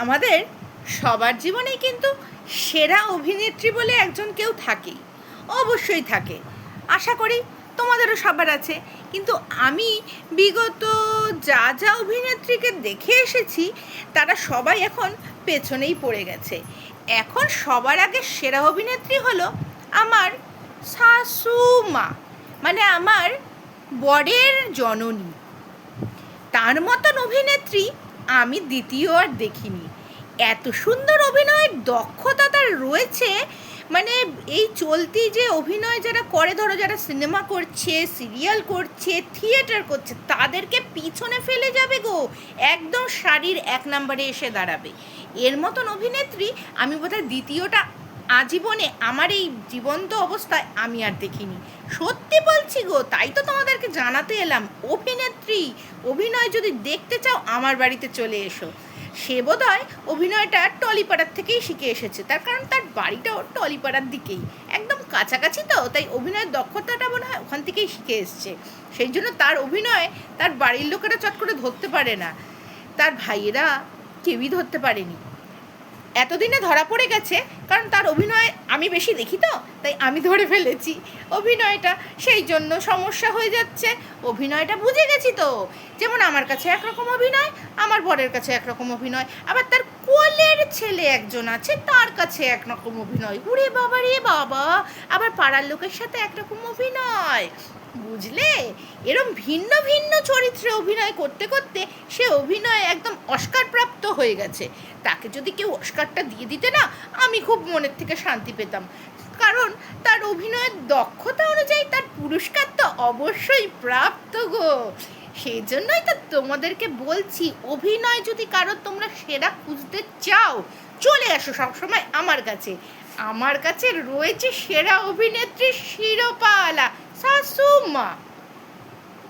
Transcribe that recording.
আমাদের সবার জীবনেই কিন্তু সেরা অভিনেত্রী বলে একজন কেউ থাকেই, অবশ্যই থাকে। আশা করি তোমাদেরও সবার আছে। কিন্তু আমি বিগত যা যা অভিনেত্রীকে দেখে এসেছি তারা সবাই এখন পেছনেই পড়ে গেছে। এখন সবার আগে সেরা অভিনেত্রী হলো আমার শাশুমা, মানে আমার বরের জননী। তার মতন অভিনেত্রী আমি দ্বিতীয় আর দেখিনি। এত সুন্দর অভিনয়ের দক্ষতা তার রয়েছে, মানে এই চলতি যে অভিনয় যারা করে, ধরো যারা সিনেমা করছে, সিরিয়াল করছে, থিয়েটার করছে, তাদেরকে পিছনে ফেলে যাবে গো, একদম সারির 1 নম্বরে এসে দাঁড়াবে। এর মতন অভিনেত্রী আমি বোধহয় দ্বিতীয়টা আজীবনে আমার এই জীবন্ত অবস্থায় আমি আর দেখিনি। সত্যি বলছি গো, তাই তো তোমাদেরকে জানাতে এলাম। অভিনয় যদি দেখতে চাও আমার বাড়িতে চলে এসো। সে বোধহয় অভিনয়টা টলিপাড়ার থেকেই শিখে এসেছে, তার কারণ তার বাড়িটাও টলিপাড়ার দিকেই, একদম কাছাকাছি, তো তাই অভিনয়ের দক্ষতাটা মনে হয় ওখান থেকেই শিখে এসছে। সেই জন্য তার অভিনয় তার বাড়ির লোকেরা চট করে ধরতে পারে না, তার ভাইয়েরা কেউই ধরতে পারেনি। এতদিনে ধরা পড়ে গেছে, কারণ তার অভিনয় আমি বেশি দেখি, তো তাই আমি ধরে ফেলেছি অভিনয়টা। সেই জন্য সমস্যা হয়ে যাচ্ছে। অভিনয়টা বুঝে গেছি তো, যেমন আমার কাছে একরকম অভিনয়, আমার বরের কাছে একরকম অভিনয়, আবার তার কোলের ছেলে একজন আছে তার কাছে একরকম অভিনয়। উরে বাবা রে বাবা, আবার পাড়ার লোকের সাথে একরকম অভিনয়। বুঝলে, এরম ভিন্ন ভিন্ন চরিত্রে অভিনয় করতে করতে সে অভিনয় একদম অস্কার প্রাপ্ত হয়ে গেছে। তাকে যদি কেউ অস্কারটা দিয়ে দিতে না, আমি খুব মনের থেকে শান্তি পেতাম, কারণ তার অভিনয়ের দক্ষতা অনুযায়ী তার পুরস্কার তো অবশ্যই প্রাপ্ত গো। সেই জন্যই তো তোমাদেরকে বলছি, অভিনয় যদি কারো তোমরা সেরা খুঁজতে চাও, চলে আসো সবসময় আমার কাছে। আমার কাছে রয়েছে সেরা অভিনেত্রীর শিরোপাওয়ালা শাশুমা।